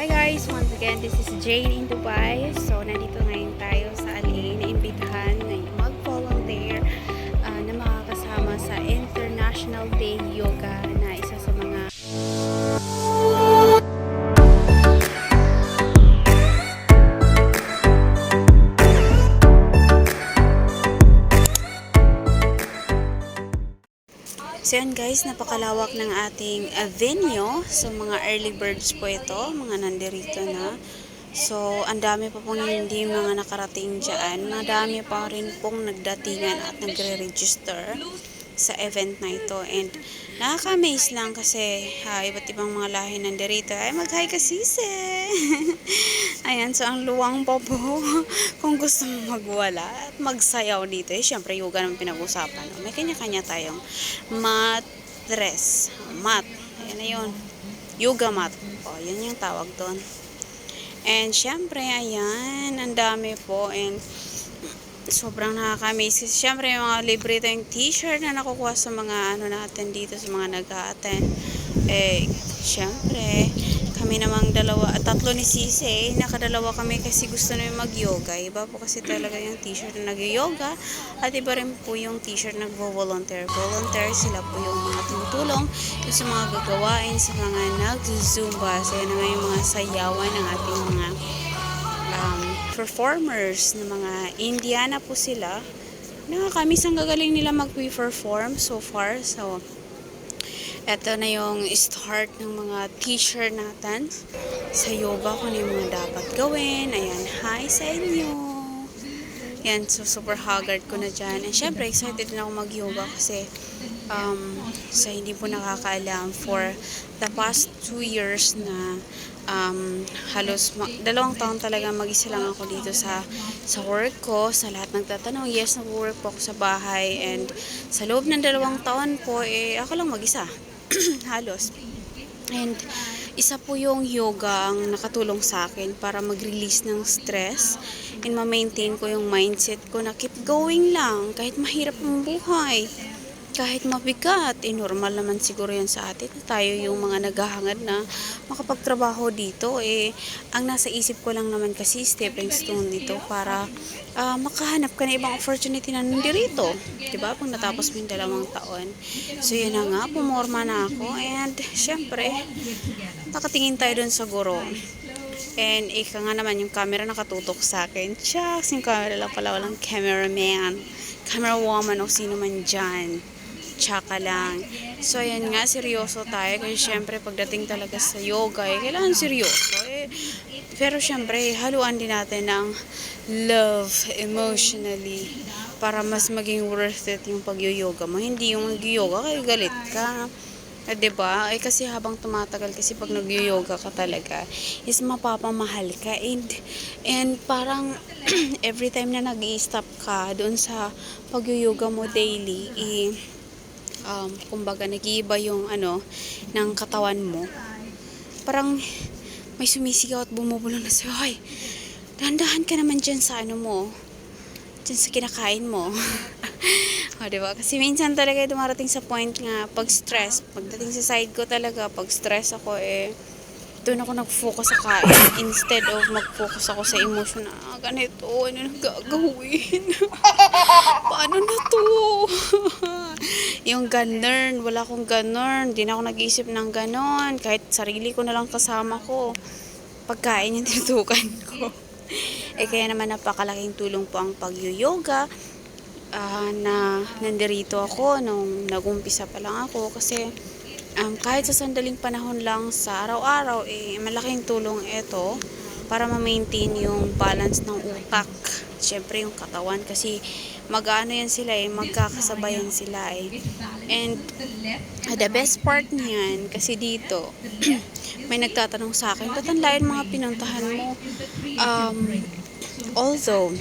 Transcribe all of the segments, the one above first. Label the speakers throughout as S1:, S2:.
S1: guys! Once again, this is Jane in Dubai. So, nandito ngayon tayo sa Ali na imbitahan ngayon mag-volunteer na makakasama sa International Day Yoga na isa sa mga So yan guys, napakalawak ng ating venue. So mga early birds po ito, mga nandirito na. So ang dami pa pong hindi mga nakarating dyan. Madami pa rin pong nagdatingan at nagre-register sa event na ito. And nakaka-amaze lang kasi iba't ibang mga lahi nandirito. Ay mag-hi ka sisi! Ayan, so ang luwang pa po kung gusto mo magwala at magsayaw dito. Syempre yoga naman pinag-usapan. May kanya-kanya tayong mat dress. Mat. Ayan na yun. Yoga mat. O, yan yung tawag doon. And syempre, ayan, ang dami po. And sobrang nakaka-amaze. Kasi syempre, yung mga libre tayong t-shirt na nakukuha sa mga ano natin dito, sa mga nag-a-attend. Syempre, kami namang tatlo ni Sisi, nakadalawa kami kasi gusto namin mag-yoga. Iba po kasi talaga yung t-shirt na nag-yoga at iba rin po yung t-shirt na nag-volunteer. Volunteer sila po yung mga tumutulong yung sa mga gagawain, sa mga nag-zumba. So yun na yung mga sayawan ng ating mga performers na mga Indiana po sila. Nakakamiss ang gagaling nila mag-perform so far. So eto na yung start ng mga t-shirt natin sa yoga kung ano yung mga dapat gawin. Ayan, hi sa inyo. Yan, so super haggard ko na dyan. And syempre, excited na ako mag-yoga kasi sa hindi po nakakaalam, for the past 2 years na halos 2 taon talaga mag-isa lang ako dito sa work ko. Sa lahat nagtatanong, yes, nag-work po ako sa bahay. And sa loob ng 2 taon po, ako lang mag-isa. Halos. And isa po yung yoga ang nakatulong sa akin para mag-release ng stress and ma-maintain ko yung mindset ko na keep going lang kahit mahirap ang buhay, kahit mabigat. Normal naman siguro yan sa atin. Tayo yung mga naghahangad na makapagtrabaho dito. Ang nasa isip ko lang naman kasi stepping stone dito para makahanap ka na ibang opportunity na nandirito. Diba? Pag natapos mo yung 2 taon. So yun na nga, pumorma na ako. And syempre, nakatingin tayo dun sa guro. And ika nga naman yung camera nakatutok sa akin. Shucks, yung camera lang pala, walang cameraman, camera woman o sino man dyan. Tsaka lang. So, ayan nga, seryoso tayo. Kasi syempre, pagdating talaga sa yoga, kailangan seryoso. Pero syempre, haluan din natin ng love emotionally para mas maging worth it yung pag-yoga mo. Hindi yung mag-yoga kaya galit ka. Diba? Kasi habang tumatagal, kasi pag nag-yoga ka talaga, is mapapamahal ka. And parang, every time na nag-i-stop ka doon sa pag-yoga mo daily, kumbaga nag-iiba yung ng katawan mo. Parang may sumisigaw at bumubulong na sa'yo, ay, dahan-dahan ka naman dyan sa mo, dyan sa kinakain mo. Diba? Kasi minsan talaga dumarating sa point nga, pag stress, pagdating sa side ko talaga, pag stress ako, doon ako nag-focus sa kain instead of mag-focus ako sa emotion na ganito, ano nang gagawin? Paano na to? Yung ganun, wala akong ganun, hindi na ako nag-iisip ng ganun, kahit sarili ko na lang kasama ko, pagkain yung tinutukan ko. Kaya naman napakalaking tulong po ang pag-yoga na nandirito ako nung nag-umpisa pa lang ako kasi kahit sa sandaling panahon lang sa araw-araw, malaking tulong ito para ma-maintain yung balance ng utak. Siyempre yung katawan kasi mag-ano yan sila magkakasabayan sila And the best part niyan kasi dito, may nagtatanong sa akin, ba't ang layo mga pinuntahan mo? Although,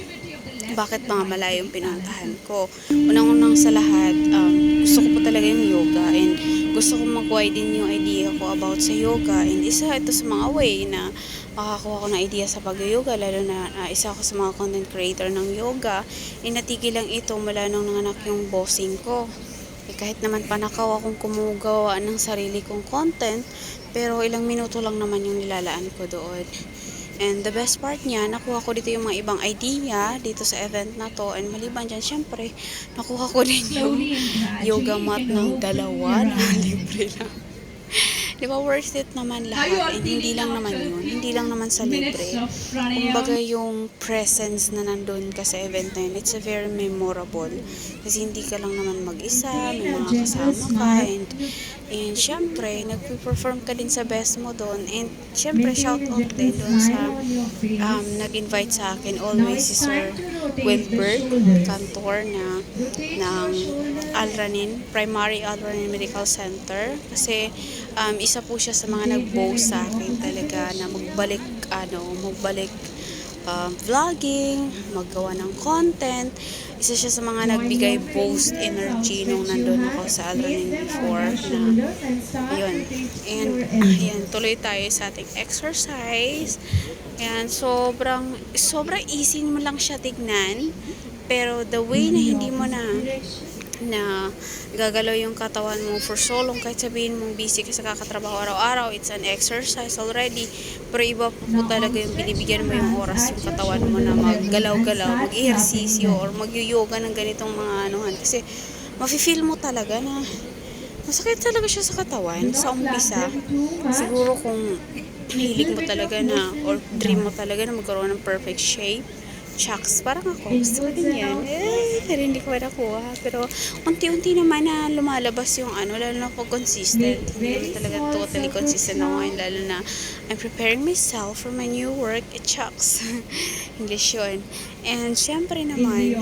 S1: bakit mga malayo yung pinuntahan ko? Unang-unang sa lahat, gusto ko po talaga yung yoga and gusto ko mag-widen yung idea ko about sa yoga. And isa ito sa mga way na makakuha ko ng idea sa pag-yoga, lalo na isa ako sa mga content creator ng yoga. Natigil lang ito mula nung nanganak yung bossing ko. Kahit naman panakaw akong kumugawa ng sarili kong content, Pero ilang minuto lang naman yung nilalaan ko doon. And the best part niya, nakuha ko dito yung mga ibang idea dito sa event na to. And maliban dyan, syempre, nakuha ko din yung yoga mat ng dalawa na libre lang. Di ba worth it naman lahat? And hindi lang naman yun. Hindi lang naman sa libre. Kumbaga yung presence na nandun ka sa event na yun, it's a very memorable. Kasi hindi ka lang naman mag-isa, may mga kasama ka. And syempre, nag-perform ka din sa best mo doon. And syempre, shout out din doon sa nag-invite sa akin always si Sir Wilbert, kantor ng Alranin, Primary Alranin Medical Center. Kasi isa po siya sa mga nag-boast sa akin talaga na magbalik vlogging, maggawa ng content. Isa siya sa mga nagbigay boost energy nung nandun ako sa Alranin before na ayun. And ayan, tuloy tayo sa ating exercise. Ayan, sobrang easy mo lang siya tignan. Pero the way na hindi mo na gagalaw yung katawan mo for so long, kahit sabihin mong busy ka sa kakatrabaho araw-araw, it's an exercise already, pero iba po talaga yung binibigyan mo yung oras yung katawan mo na maggalaw-galaw, mag-ehersisyo or mag-yoga ng ganitong mga anuhan, kasi mafe-feel mo talaga na masakit talaga siya sa katawan sa umpisa. Siguro kung hilig mo talaga na or dream mo talaga na magkaroon ng perfect shape, shucks, parang ako, gusto ko din yan. Pero hindi ko pa nakuha. Pero, unti-unti naman na lumalabas yung lalo na pag consistent. Hindi talaga totally consistent ako ngayon, lalo na I'm preparing myself for my new work. Shucks. English yun. And, syempre naman,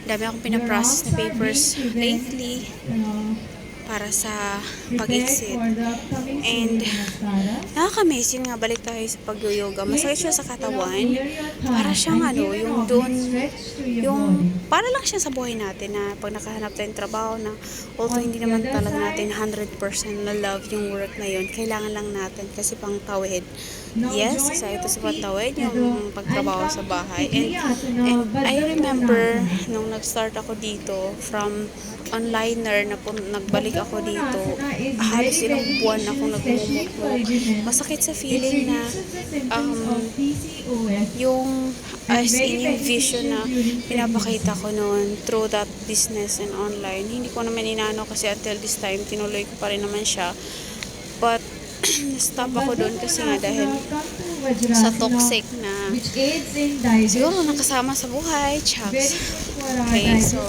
S1: dami akong pinaprocess na papers lately para sa pag-exit. And nakaka-miss yun nga, balik tayo sa pag-yoga. Masakit siya sa katawan. Para siyang yung doon, yung para lang siya sa buhay natin na pag nakahanap tayong trabaho na although hindi naman talaga natin 100% na love yung work na yun, kailangan lang natin kasi pang tawid. Yes, isa ito sa pantawid, yung pagtrabaho sa bahay. And I remember nung nag-start ako dito from onliner na nagbalik ako dito, halos ilang buwan akong nagmumukmuk. Masakit sa feeling na yung as in yung vision na pinapakita ko noon through that business and online. Hindi ko naman inano kasi until this time, tinuloy ko pa rin naman siya. But stop ako doon kasi nga dahil sa toxic na siguro nakasama sa buhay, chucks. Okay, so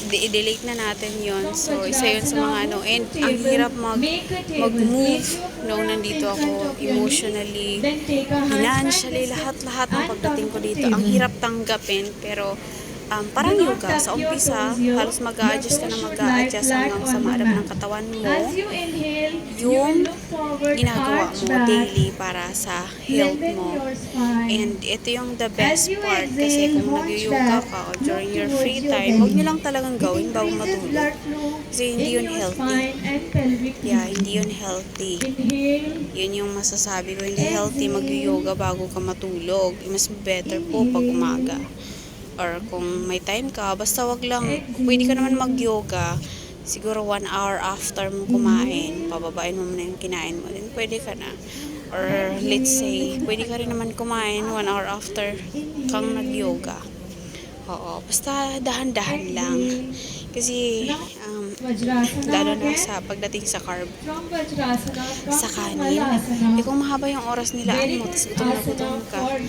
S1: i-delete na natin yon. So isa yun sa mga and ang hirap mag-move nung nandito ako emotionally, financially, lahat ng pagdating ko dito ang hirap tanggapin. Pero parang yoga, sa umpisa halos mag-a-adjust ka na mag-a-adjust hanggang sa maarap ng katawan mo yung ginagawa mo daily para sa health mo. And ito yung the best part, kasi kung nag-yoga ka o during your free time, huwag nyo lang talagang gawin bago matulog, kasi hindi yun healthy. Hindi yun healthy. Yun yung masasabi ko, hindi healthy mag-yoga bago ka matulog. Mas better po pag umaga or kung may time ka, basta wag lang, pwede ka naman mag-yoga siguro 1 hour after mo kumain, pababain mo muna yung kinain mo, then pwede ka na. Or let's say, pwede ka rin naman kumain 1 hour after kang nag-yoga. Oo, basta dahan-dahan lang. Kasi, lalo na sa pagdating sa carb, sa kanin, kung mahaba yung oras nilaan mo, tapos gutom ka,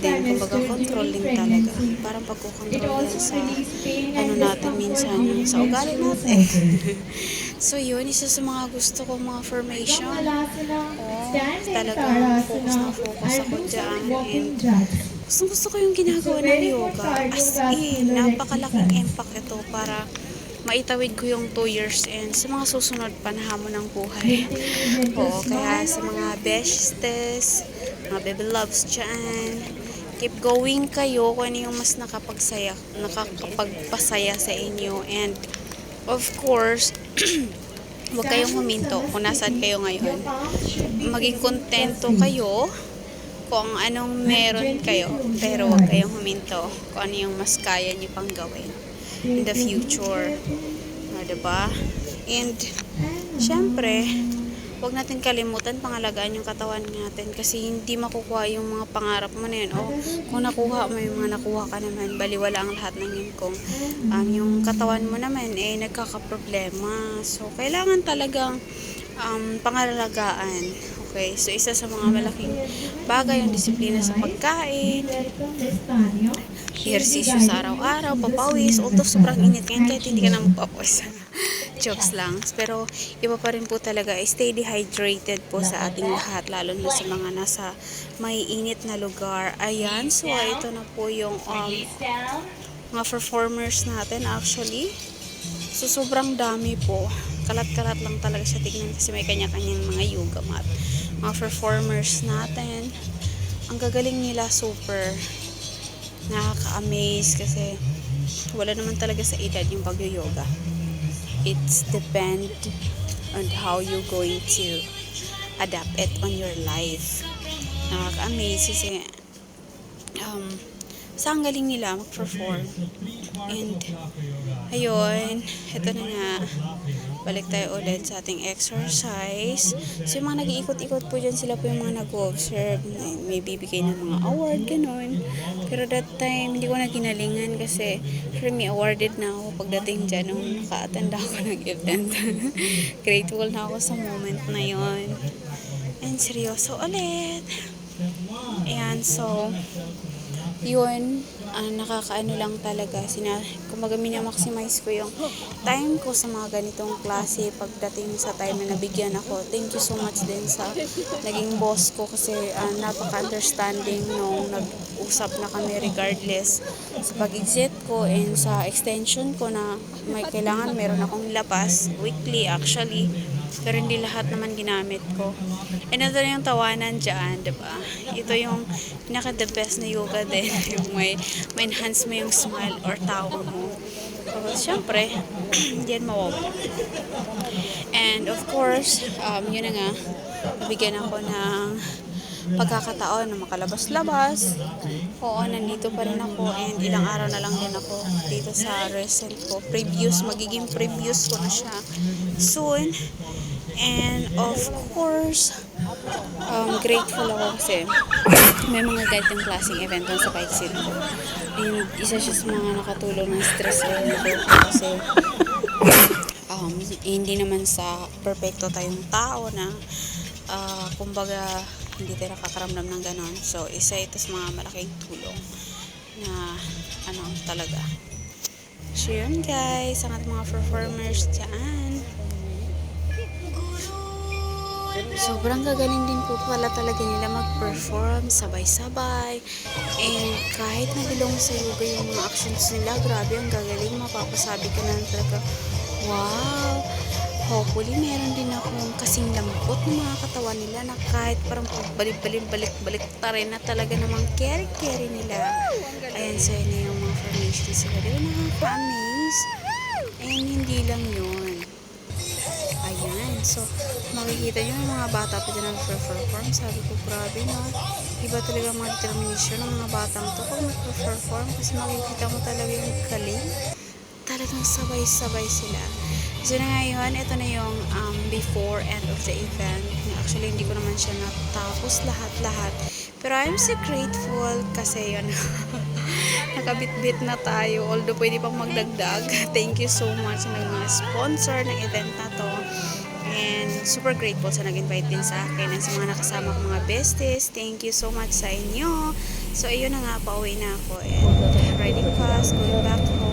S1: din, kumbaga control din talaga. Parang pagkukontrol din sa, natin minsan, sa ugali natin. So yun, isa sa mga gusto kong mga formation. Talagang focus ako dyan. And gusto ko yung ginagawa ng yoga. As in, napakalaking impact ito para maitawid ko yung 2 years and sa mga susunod pa na hamon ng buhay. Kaya sa mga besties, mga baby loves dyan, keep going kayo kung ano yung mas nakakapagpasaya sa inyo. And of course, huwag kayong huminto kung nasaan kayo ngayon. Maging kontento kayo kung anong meron kayo, pero huwag kayong huminto kung ano yung mas kaya nyo pang gawin in the future. Diba? And syempre, huwag natin kalimutan pangalagaan yung katawan natin kasi hindi makukuha yung mga pangarap mo na yun. O kung nakuha mo yung mga nakuha ka naman, baliwala ang lahat ng yun kung yung katawan mo naman nagkakaproblema. So, kailangan talagang pangalagaan. Okay, so isa sa mga malaking bagay yung disiplina sa pagkain, ehersisyo sa araw-araw, papawis, although sobrang init ngayon kahit hindi ka na magpapawis. Jokes lang. Pero iba pa rin po talaga, stay dehydrated po sa ating lahat, lalo na sa mga nasa may init na lugar. Ayan, so ito na po yung mga performers natin actually. So sobrang dami po. Kalat-kalat lang talaga siya tignan kasi may kanya-kanyang mga yoga mat. Mga performers natin, ang gagaling nila, super nakaka-amaze kasi wala naman talaga sa edad yung pag-yoga. It's depend on how you going to adapt it on your life. Nakaka-amaze kasi saan galing nila mag-perform. And ayun, ito na nga, balik tayo ulit sa ating exercise. So yung mga nag-iikot-ikot po dyan, sila po yung mga nag-observe, may bibigay ng mga award, ganun. Pero that time, hindi ko na ginalingan kasi for me, awarded na ako pagdating dyan nung naka-attend ako ng event. Grateful na ako sa moment na yon. And seryoso ulit. Ayan, so yun, nakakaano lang talaga. Kumbaga minamaximize ko yung time ko sa mga ganitong klase pagdating sa time na nabigyan ako. Thank you so much din sa naging boss ko kasi napaka-understanding nung nag-usap na kami regardless sa pag-exit ko and sa extension ko na may kailangan meron akong labas weekly actually. Pero hindi lahat naman ginamit ko. And ito na yung tawanan dyan, diba? Ito yung pinaka-the best na yoga din. Yung may enhance mo yung smile or tawa mo. So, syempre, hindi yan mawawala. And of course, yun na nga, nabigyan ako ng pagkakataon na makalabas-labas. Oo, nandito pa rin ako and ilang araw na lang din ako dito sa result ko. Magiging previews ko na siya soon. And of course, grateful ako kasi may mga ganitong klaseng event doon sa Bike City. And isa siya sa mga nakatulong ng stress reliever kasi hindi naman sa perfecto tayong tao na kumbaga hindi tayo nakakaramdam ng ganon. So, isa ito sa mga malaking tulong na talaga. So, yun guys, ang ating mga performers dyan. Sobrang gagaling din po pala talaga nila mag-perform sabay-sabay. And kahit nabilong sa yoga yung mga actions nila, grabe ang gagaling. Mapapasabi ka na talaga, wow! Hopefully, meron din akong kasing lambot ng mga katawan nila na kahit parang balik-balik ta rin na talaga namang carry nila. Ayan, so yun na yung mga formations sila. Diba nakaka-amaze? And hindi lang yun. Ayan, so makikita nyo yung mga bata pa dyan nag-perform. Sabi ko, grabe na. Iba talaga mga determination ng mga batang to pag nag-perform kasi makikita mo talaga yung galing. Talagang sabay-sabay sila. So na ngayon, ito na yung before end of the event. Actually, hindi ko naman siya natapos lahat-lahat. Pero I'm so grateful kasi yun, nakabit-bit na tayo. Although pwede pang magdagdag. Thank you so much sa mga sponsor ng event na to. And super grateful sa nag-invite din sa akin and sa mga nakasama ko mga besties. Thank you so much sa inyo. So ayun na nga, pauwi na ako. And riding fast, going back home.